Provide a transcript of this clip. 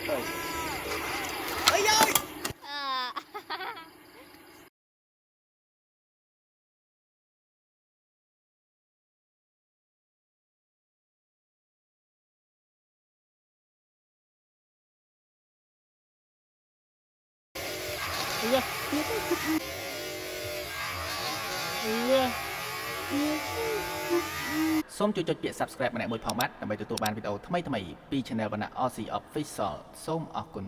ơi ơiសូមជួយចុចពាក្យ subscribe ម្នាក់មួយផងបាទដើម្បីទទួលបានវីដេអូថ្មីៗពី Channel វណ្ណៈ RC Official សូមអរគុណ